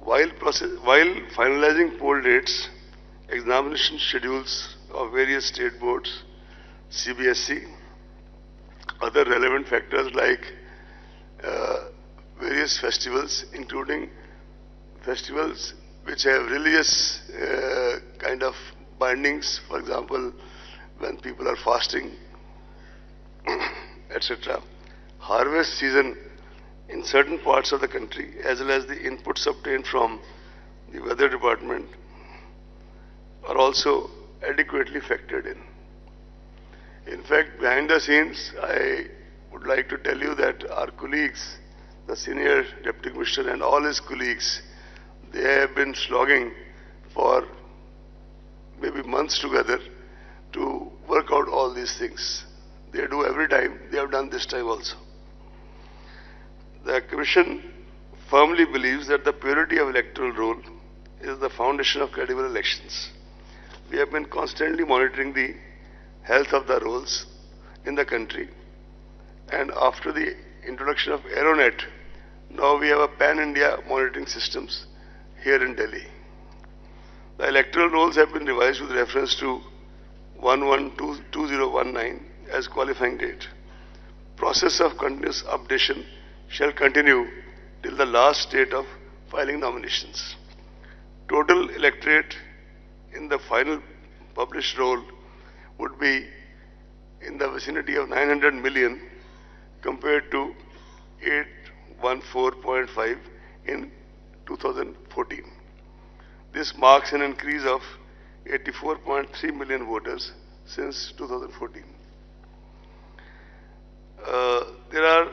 While finalizing poll dates, examination schedules of various state boards, CBSE, other relevant factors like various festivals, including festivals which have religious kind of bindings, for example, when people are fasting, etc. Harvest season in certain parts of the country, as well as the inputs obtained from the weather department, are also adequately factored in. In fact, behind the scenes, I would like to tell you that our colleagues, the senior deputy commissioner and all his colleagues, they have been slogging for maybe months together to work out all these things. They do every time, they have done this time also. The Commission firmly believes that the purity of electoral roll is the foundation of credible elections. We have been constantly monitoring the health of the rolls in the country, and after the introduction of Aeronet, now we have a pan-India monitoring systems here in Delhi. The electoral rolls have been revised with reference to 11/2019 as qualifying date. Process of continuous updation shall continue till the last date of filing nominations. Total electorate in the final published roll would be in the vicinity of 900 million compared to 814.5 in 2014. This marks an increase of 84.3 million voters since 2014. There are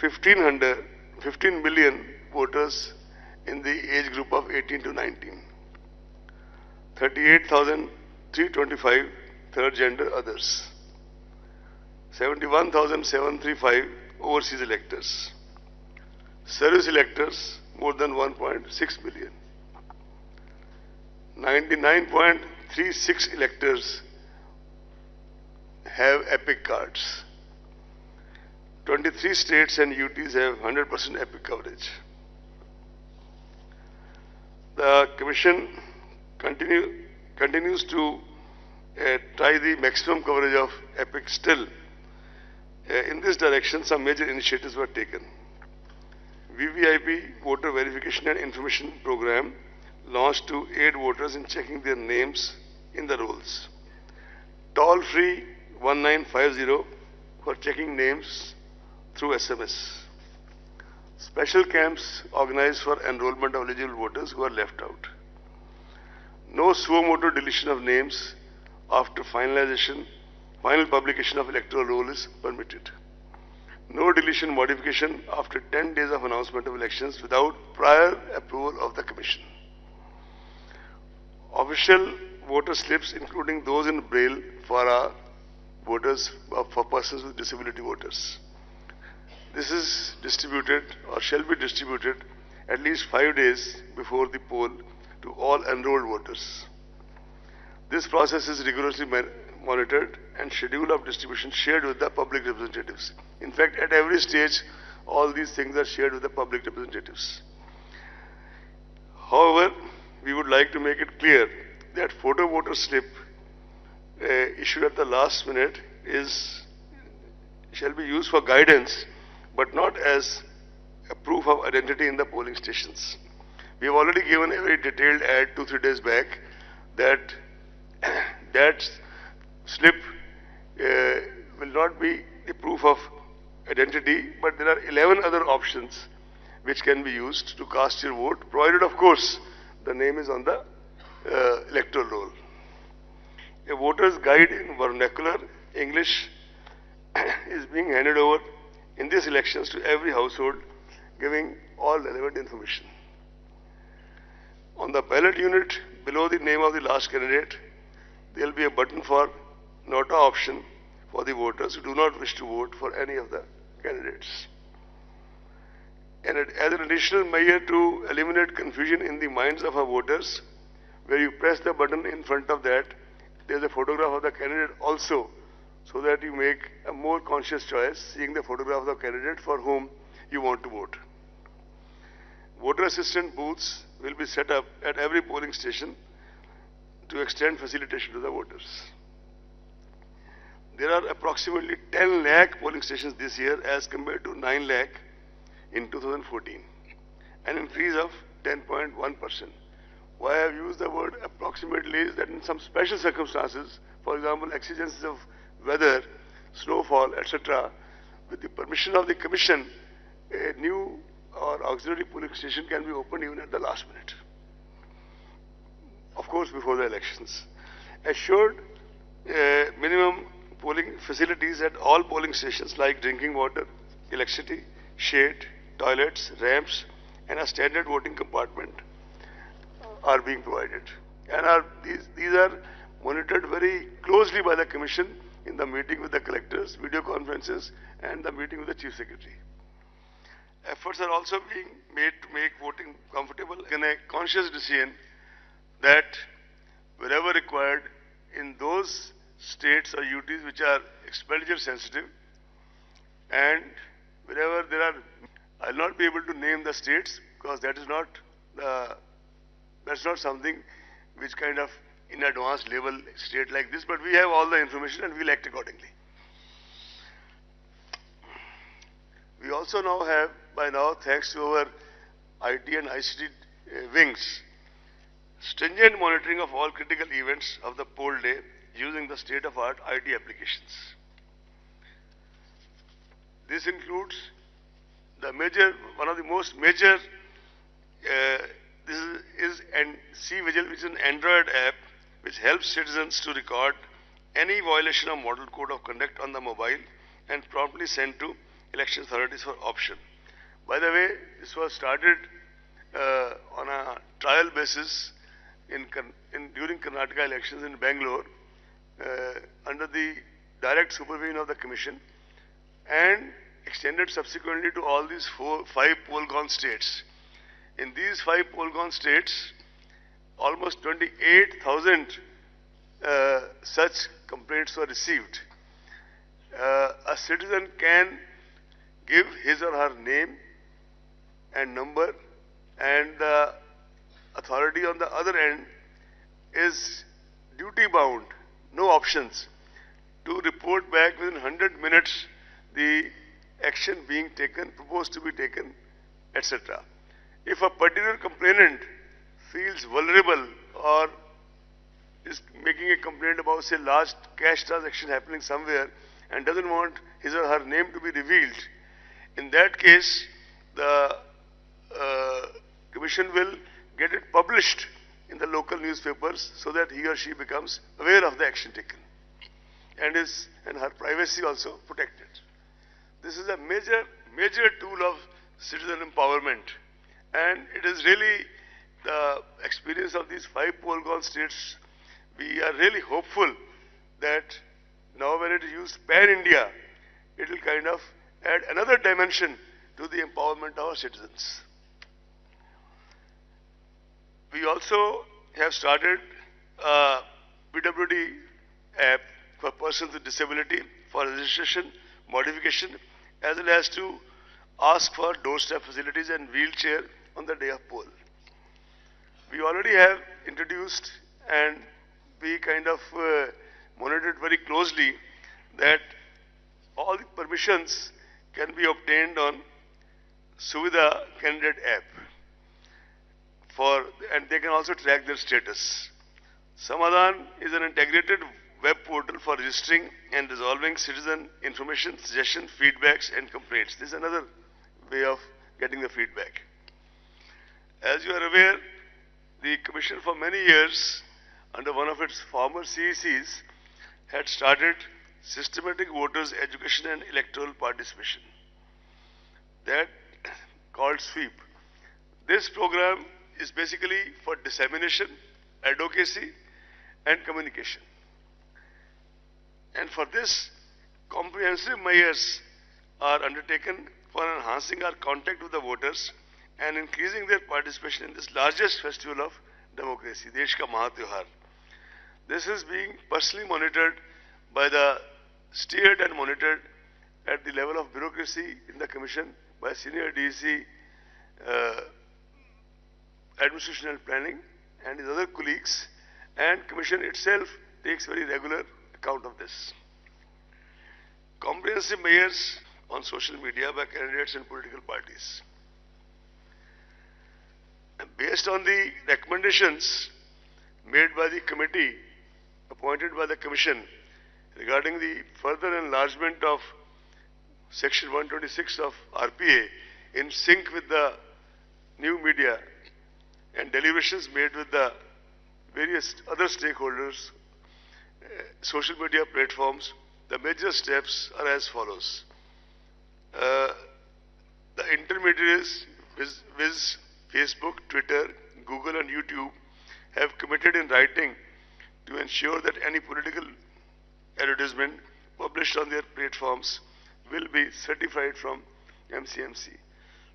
15 million voters in the age group of 18 to 19. 38,325 third gender others. 71,735 overseas electors. Service electors more than 1.6 million. 99.36 electors have EPIC cards. 23 states and UTs have 100% EPIC coverage. The Commission continues to try the maximum coverage of EPIC still. In this direction, some major initiatives were taken. VVIP, Voter Verification and Information Program, launched to aid voters in checking their names in the rolls. Toll-free 1950 for checking names through SMS. Special camps organized for enrollment of eligible voters who are left out. No suo motu deletion of names after final publication of electoral roll is permitted. No deletion modification after 10 days of announcement of elections without prior approval of the Commission. Official voter slips, including those in Braille for our voters, for persons with disability voters. This is distributed or shall be distributed at least 5 days before the poll to all enrolled voters. This process is rigorously monitored and schedule of distribution shared with the public representatives. In fact, at every stage, all these things are shared with the public representatives. However, we would like to make it clear that photo voter slip issued at the last minute shall be used for guidance, but not as a proof of identity in the polling stations. We have already given a very detailed ad 2-3 days back that that slip will not be a proof of identity, but there are 11 other options which can be used to cast your vote, provided of course the name is on the electoral roll. A voter's guide in vernacular English is being handed over in these elections to every household, giving all relevant information. On the ballot unit below the name of the last candidate, there will be a button for nota option for the voters who do not wish to vote for any of the candidates. And as an additional measure to eliminate confusion in the minds of our voters, where you press the button in front of that, there is a photograph of the candidate also, so that you make a more conscious choice, seeing the photograph of the candidate for whom you want to vote. Voter assistant booths will be set up at every polling station to extend facilitation to the voters. There are approximately 10 lakh polling stations this year as compared to 9 lakh in 2014, an increase of 10.1%. Why I have used the word approximately is that in some special circumstances, for example, exigencies of weather, snowfall, etc., with the permission of the Commission, a new or auxiliary polling station can be opened even at the last minute. Of course, before the elections. Assured minimum polling facilities at all polling stations like drinking water, electricity, shade, toilets, ramps, and a standard voting compartment are being provided. And these are monitored very closely by the Commission in the meeting with the collectors, video conferences, and the meeting with the Chief Secretary. Efforts are also being made to make voting comfortable in a conscious decision that wherever required in those states or UTs which are expenditure sensitive, and wherever there are, I'll not be able to name the states because that is not that's not something which kind of in advanced level state like this, but we have all the information and we'll act accordingly. We also now have, by now, thanks to our IT and ICT wings, stringent monitoring of all critical events of the poll day using the state-of-art IT applications. This includes one of the most major, this is C-Vigil, which is an Android app which helps citizens to record any violation of model code of conduct on the mobile and promptly send to election authorities for option. By the way, this was started on a trial basis during Karnataka elections in Bangalore under the direct supervision of the Commission and extended subsequently to all these 5 poll-gone states. In these 5 poll-gone states, almost 28,000 such complaints were received. A citizen can give his or her name and number, and the authority on the other end is duty bound, no options, to report back within 100 minutes the action being taken, proposed to be taken, etc. If a particular complainant feels vulnerable or is making a complaint about, say, large cash transaction happening somewhere and doesn't want his or her name to be revealed, in that case, the Commission will get it published in the local newspapers so that he or she becomes aware of the action taken and her privacy also protected. This is a major tool of citizen empowerment, and it is really the experience of these 5 poll-gone states. We are really hopeful that now when it is used pan-India, it will kind of add another dimension to the empowerment of our citizens. We also have started a PWD app for persons with disability for registration, modification, as well as to ask for doorstep facilities and wheelchair on the day of poll. We already have introduced and we kind of monitored very closely that all the permissions can be obtained on Suvidha candidate app and they can also track their status. Samadhan is an integrated web portal for registering and resolving citizen information, suggestions, feedbacks and complaints. This is another way of getting the feedback. As you are aware, the Commission for many years, under one of its former CECs, had started systematic voters education and electoral participation, that called SWEEP. This program is basically for dissemination, advocacy and communication. And for this, comprehensive measures are undertaken for enhancing our contact with the voters and increasing their participation in this largest festival of democracy, Desh Ka Mahatyohar. This is being personally monitored by steered and monitored at the level of bureaucracy in the Commission by senior DEC Administration and Planning and his other colleagues, and Commission itself takes very regular account of this. Comprehensive measures on social media by candidates and political parties. Based on the recommendations made by the committee appointed by the Commission regarding the further enlargement of Section 126 of RPA in sync with the new media and deliberations made with the various other stakeholders, social media platforms, the major steps are as follows. The intermediaries, viz. Facebook, Twitter, Google and YouTube, have committed in writing to ensure that any political advertisement published on their platforms will be certified from MCMC.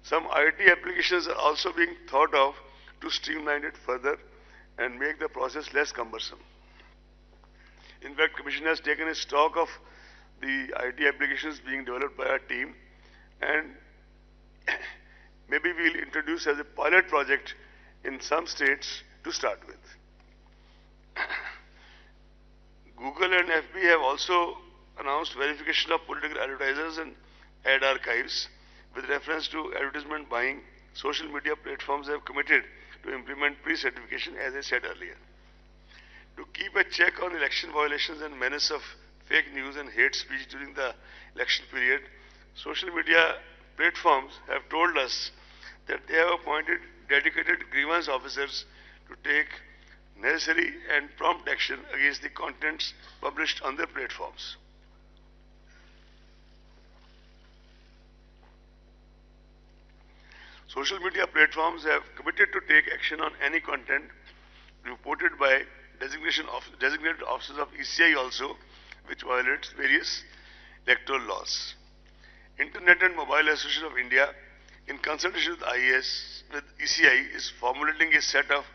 Some IT applications are also being thought of to streamline it further and make the process less cumbersome. In fact, Commission has taken a stock of the IT applications being developed by our team, and maybe we'll introduce as a pilot project in some states to start with. Google and FB have also announced verification of political advertisers and ad archives with reference to advertisement buying. Social media platforms have committed to implement pre-certification, as I said earlier. To keep a check on election violations and menace of fake news and hate speech during the election period, social media platforms have told us that they have appointed dedicated grievance officers to take necessary and prompt action against the contents published on their platforms. Social media platforms have committed to take action on any content reported by designated officers of ECI also, which violates various electoral laws. Internet and Mobile Association of India, in consultation with ECI, is formulating a set of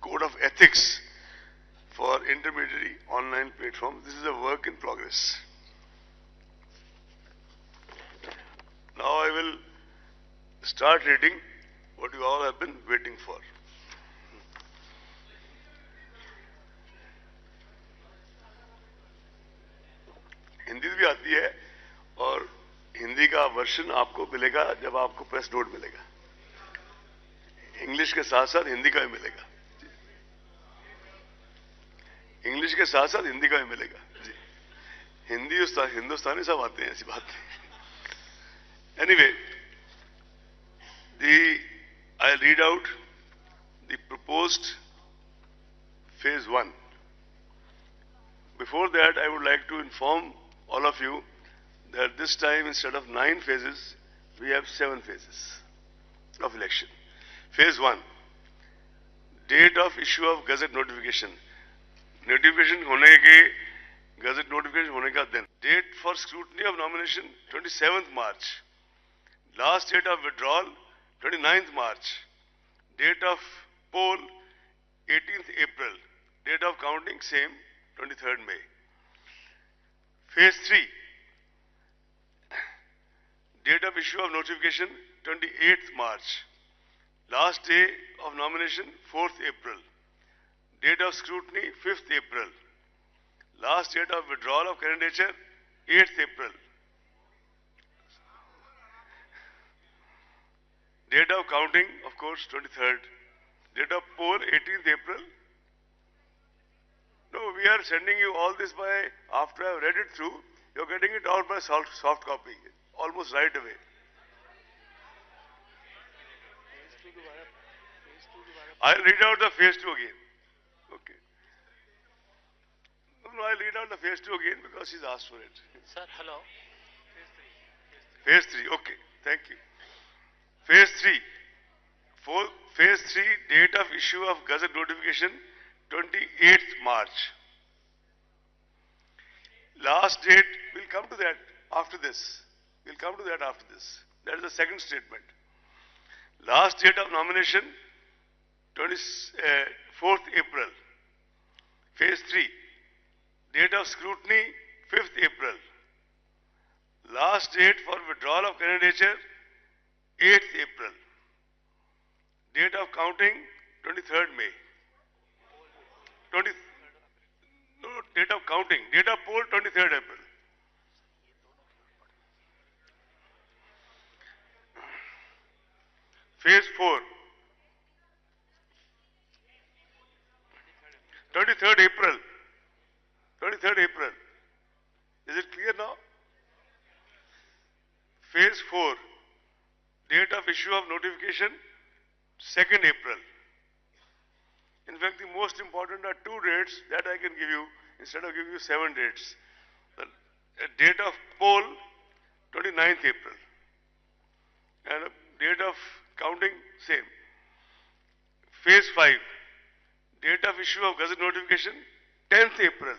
code of ethics for intermediary online platforms. This is a work in progress. Now I will start reading what you all have been waiting for. Hindi भी आती है और हिंदी का version आपको मिलेगा जब आपको press note मिलेगा. इंग्लिश के साथ साथ हिंदी का भी मिलेगा. इंग्लिश के साथ साथ हिंदी का भी मिलेगा जी. हिंदी हिंदुस्तानी सब आते हैं, ऐसी बात नहीं. Anyway, I'll read out the proposed phase 1. Before that, I would like to inform all of you that this time, instead of 9 phases, we have 7 phases of election. Phase 1, date of issue of gazette notification. Notification होने के, gazette notification होने का दिन. Date for scrutiny of nomination, 27th March. Last date of withdrawal, 29th March. Date of poll, 18th April. Date of counting, same, 23rd May. Phase 3. Date of issue of notification, 28th March. Last day of nomination, 4th April. Date of scrutiny, 5th April. Last date of withdrawal of candidature, 8th April. Date of counting, of course, 23rd. Date of poll, 18th April. No, we are sending you all this by, after I have read it through, you are getting it all by soft copy, almost right away. I'll read out the phase 2 again. Okay. No, I'll read out the phase 2 again because he's asked for it. Sir, hello. Phase 3, okay. Thank you. Phase 3. Phase 3, date of issue of gazette notification, 28th March. Last date, we'll come to that after this. We'll come to that after this. That is the second statement. Last date of nomination, 4th April. Phase 3, date of scrutiny, 5th April. Last date for withdrawal of candidature, 8th April. Date of counting 23rd May. 20, no, date of counting. Date of poll 23rd April. Phase 4. 23rd April. 23rd April. Is it clear now? Phase 4. Date of issue of notification 2nd April. In fact, the most important are 2 dates that I can give you instead of giving you 7 dates. The date of poll 29th April and date of counting same. Phase 5. Date of issue of gazette notification 10th April.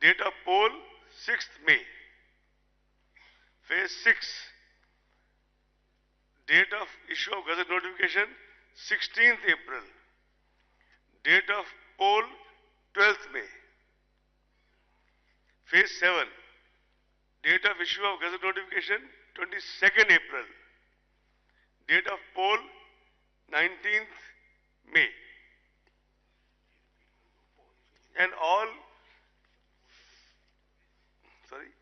Date of poll 6th May. Phase 6. Date of issue of gazette notification 16th April. Date of poll 12th May. Phase 7. Date of issue of gazette notification 22nd April. Date of poll 19th May. And all, sorry,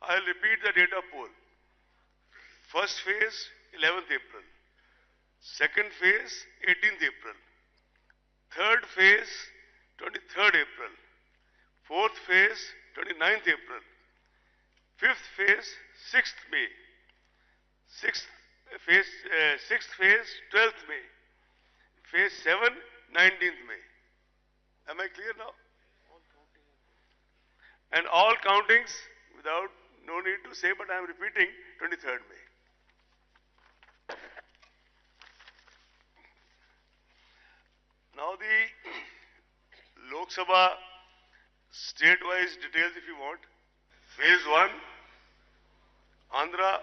I will repeat the date of poll. First phase 11th April. Second phase 18th April. Third phase 23rd April. Fourth phase 29th April. Fifth phase 6th May. Sixth phase 12th May. Phase 7 19th May. Am I clear now? And all countings without, no need to say, but I am repeating 23rd May. Now the Lok Sabha state-wise details if you want. Phase 1, Andhra,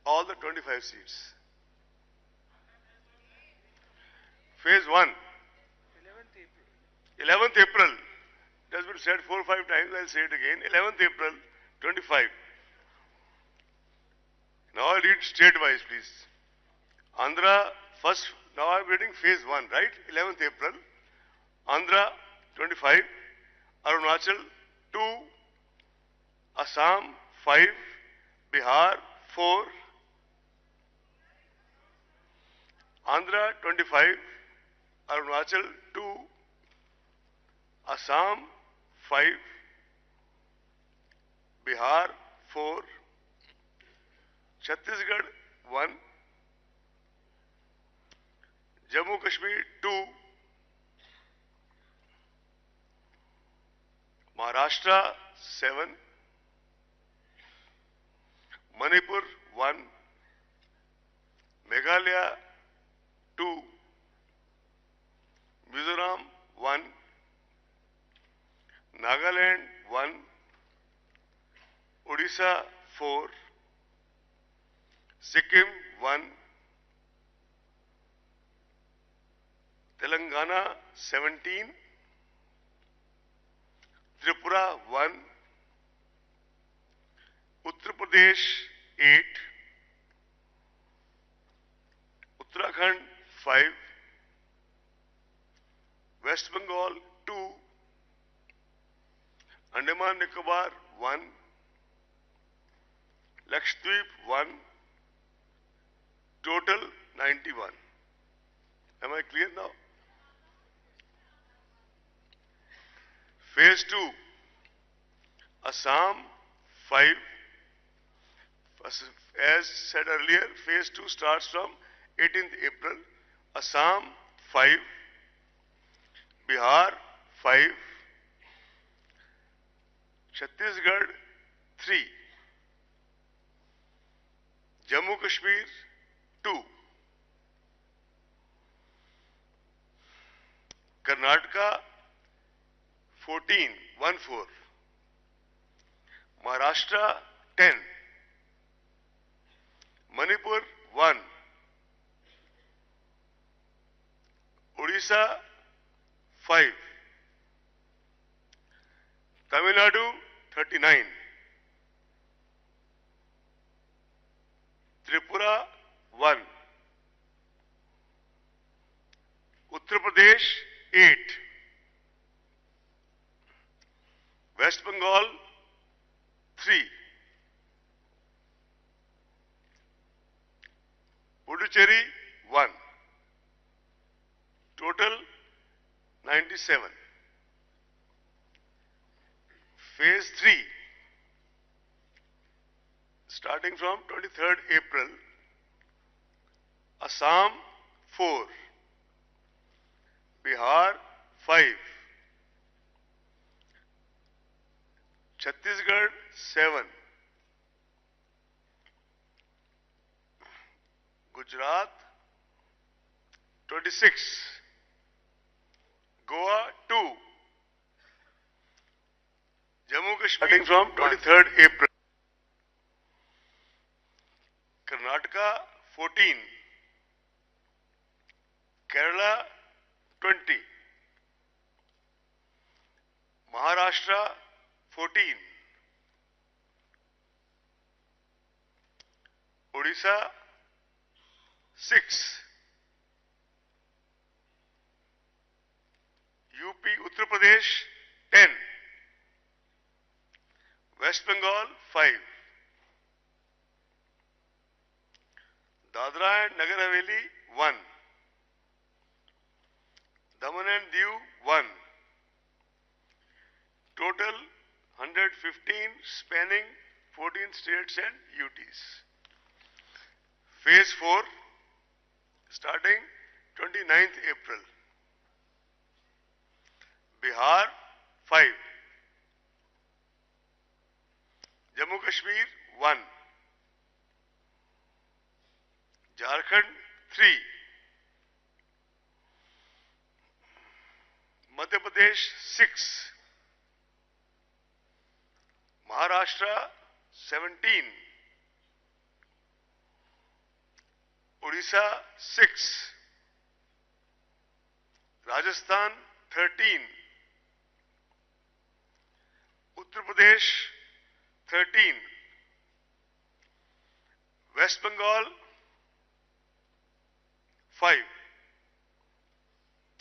all the 25 seats. Phase 1, 11th April. It has been said 4 or 5 times, I'll say it again. 11th April, 25. Now I'll read state-wise, please. Andhra, first, now I'm reading phase 1, right? 11th April. Andhra, 25. Arunachal, 2. Assam, 5. Bihar, 4. Andhra, 25. Arunachal, 2. Assam, 5. Bihar, 4. Chhattisgarh, 1. Jammu Kashmir, 2. Maharashtra, 7. Manipur, 1. Meghalaya, 2. Mizoram, 1. Nagaland, 1. Odisha, 4. Sikkim, 1. Telangana, 17. Tripura, 1. Uttar Pradesh, 8. Uttarakhand, 5. West Bengal, 2. Andaman Nicobar, 1. Lakshadweep, 1. Total, 91. Am I clear now? Phase 2, Assam, 5. As said earlier, phase 2 starts from 18th April. Assam, 5. Bihar, 5. Chhattisgarh, 3. Jammu Kashmir, 2. Karnataka, 14, 1-4. Maharashtra, 10. Manipur, 1. Odisha, 5. Tamil Nadu, 39. Tripura 1, Uttar Pradesh 8, West Bengal 3, Puducherry 1, total 97. Phase 3, starting from 23rd April, Assam 4, Bihar 5, Chhattisgarh 7, Gujarat 26, Goa 2, Jammu Kashmir starting from 23rd April, Karnataka 14, Kerala 20, Maharashtra 14, Odisha 6, UP Uttar Pradesh 10, West Bengal 5, Dadra and Nagar Haveli 1, Daman and Diu 1, total 115 spanning 14 states and UTs. Phase 4 starting 29th April, Bihar 5, Jammu Kashmir 1, Jharkhand 3, Madhya Pradesh 6, Maharashtra 17, Odisha 6, Rajasthan 13, Uttar Pradesh 13, West Bengal 5,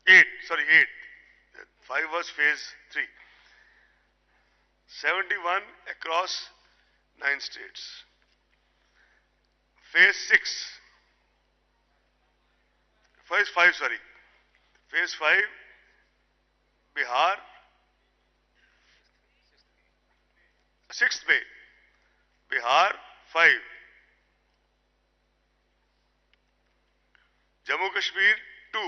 8, 5 was phase 3, 71 across 9 states. Phase 6, phase 5, phase 5, Bihar, 6th May, Bihar 5, Jammu Kashmir 2,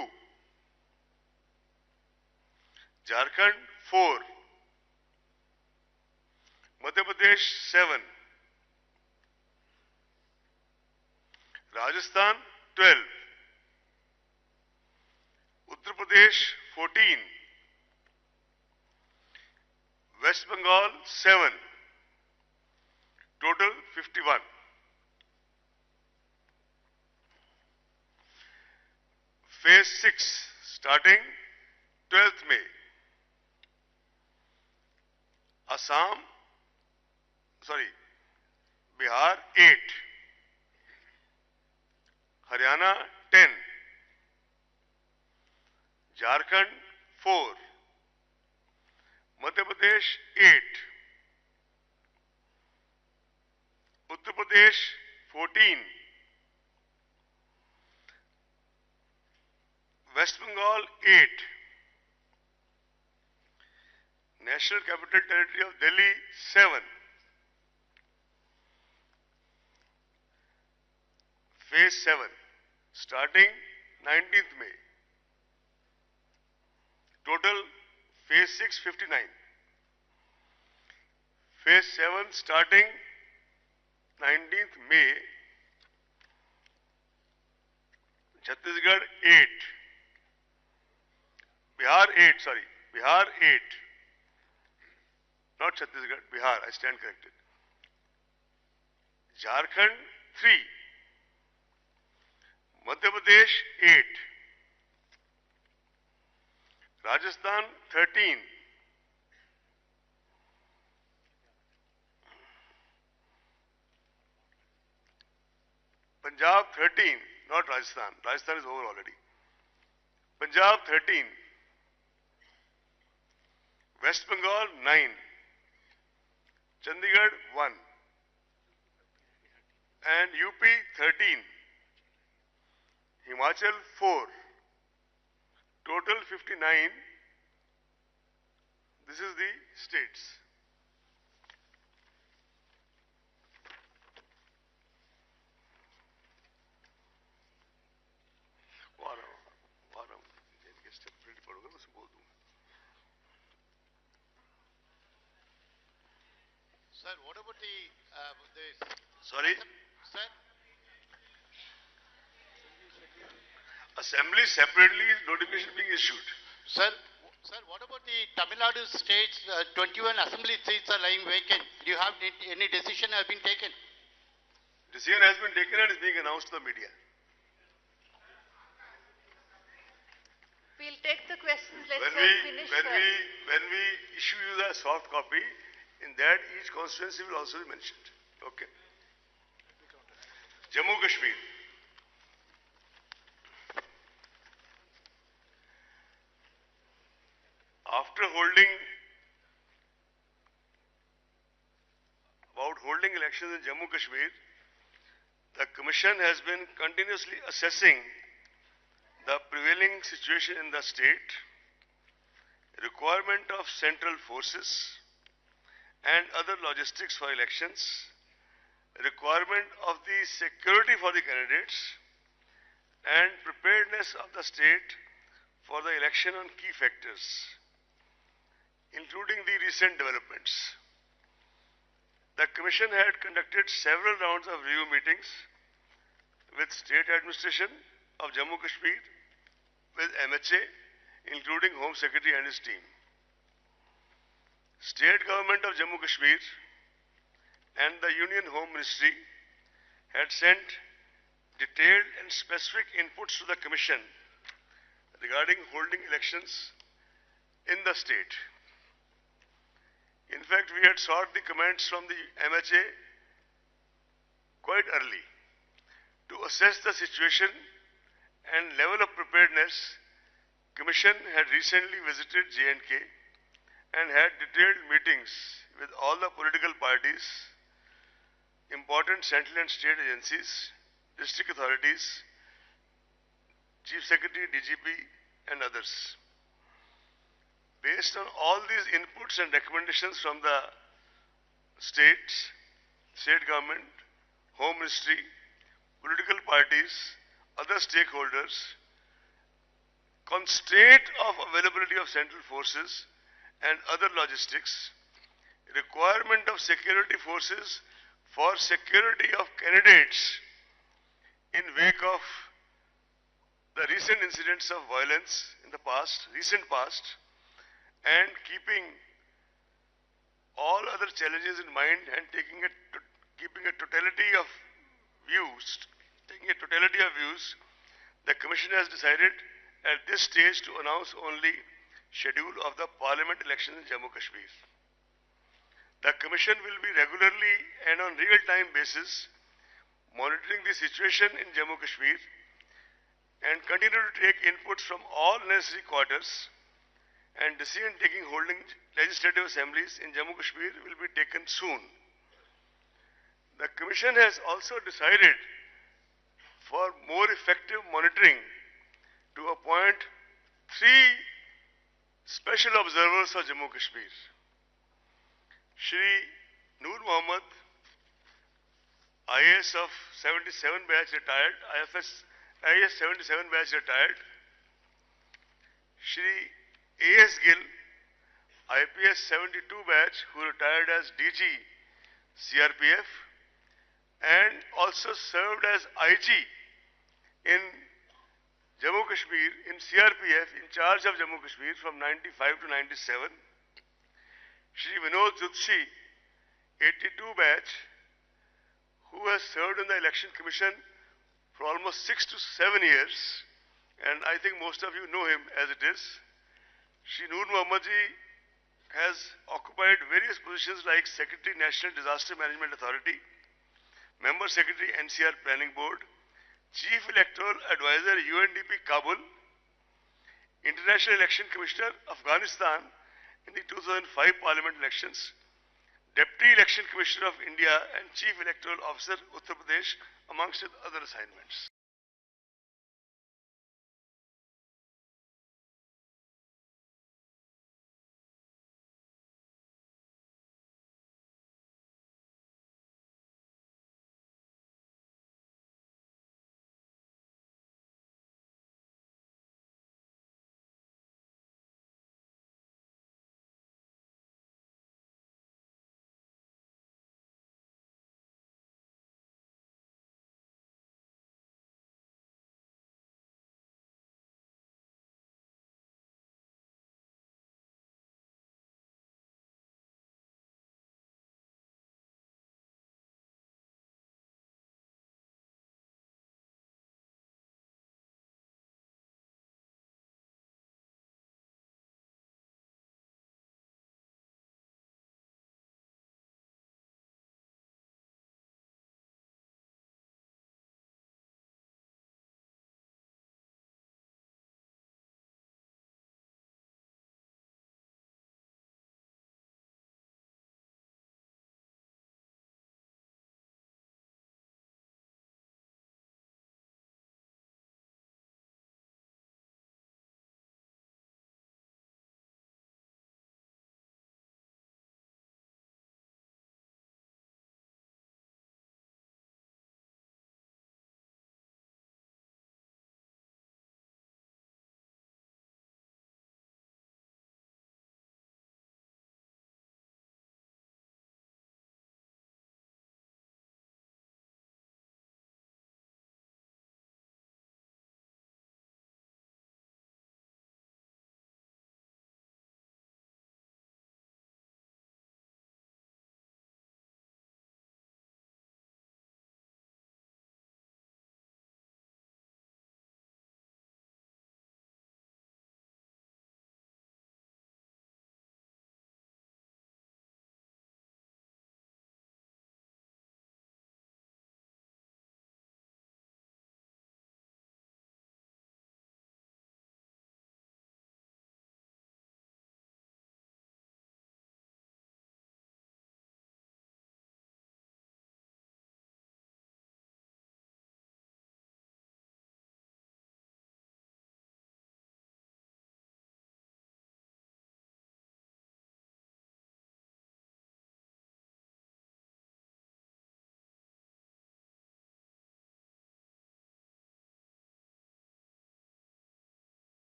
Jharkhand 4, Madhya Pradesh 7, Rajasthan 12, Uttar Pradesh 14, West Bengal 7, total 51. Phase 6 starting 12th May, Bihar 8, Haryana 10, Jharkhand 4, Madhya Pradesh 8, Uttar Pradesh 14, West Bengal 8, National Capital Territory of Delhi 7, Phase 7 starting 19th May, total Phase 6 59, Phase 7 starting 19th May, Chhattisgarh 8, Bihar 8, not Chhattisgarh, Bihar, I stand corrected. Jharkhand 3, Madhya Pradesh 8, Rajasthan 13, Punjab 13, not Rajasthan. Rajasthan is over already. Punjab 13, West Bengal 9, Chandigarh 1, and UP 13, Himachal 4, total 59. This is the states. Sir, what about the Sorry? Sir? Assembly separately notification being issued. Sir, what about the Tamil Nadu states? 21 assembly seats are lying vacant. Do you have any decision have been taken? Decision has been taken and is being announced to the media. We'll take the questions. Let's finish when we issue you the soft copy, in that each constituency will also be mentioned. Okay. Jammu Kashmir. After holding elections in Jammu Kashmir, the Commission has been continuously assessing the prevailing situation in the state, requirement of central forces and other logistics for elections, requirement of the security for the candidates, and preparedness of the state for the election on key factors, including the recent developments. The Commission had conducted several rounds of review meetings with State Administration of Jammu Kashmir, with MHA, including Home Secretary and his team. State Government of Jammu Kashmir and the Union Home Ministry had sent detailed and specific inputs to the Commission regarding holding elections in the state. In fact, we had sought the comments from the MHA quite early to assess the situation and level of preparedness. Commission had recently visited J&K and had detailed meetings with all the political parties, important central and state agencies, district authorities, Chief Secretary, DGP, and others. Based on all these inputs and recommendations from the states, state government, Home Ministry, political parties, other stakeholders, constraint of availability of central forces and other logistics, requirement of security forces for security of candidates in wake of the recent incidents of violence in the recent past, and keeping all other challenges in mind and keeping a totality of views, the Commission has decided at this stage to announce only schedule of the Parliament elections in Jammu Kashmir. The Commission will be regularly and on real-time basis monitoring the situation in Jammu Kashmir and continue to take inputs from all necessary quarters, and decision-taking holding legislative assemblies in Jammu Kashmir will be taken soon. The Commission has also decided for more effective monitoring to appoint 3 special observers for Jammu Kashmir. Shri Noor Mohammed, IAS of 77 batch retired, IAS 77 batch retired. Shri A.S. Gill, IPS 72 batch, who retired as DG CRPF and also served as IG in Jammu Kashmir, in CRPF, in charge of Jammu Kashmir from 95 to 97. Shri Vinod Jutshi, 82 batch, who has served in the Election Commission for almost 6 to 7 years, and I think most of you know him as it is. Shri Noor Mohammed ji has occupied various positions like Secretary National Disaster Management Authority, Member Secretary NCR Planning Board, Chief Electoral Advisor UNDP Kabul, International Election Commissioner Afghanistan in the 2005 Parliament elections, Deputy Election Commissioner of India and Chief Electoral Officer Uttar Pradesh, amongst other assignments.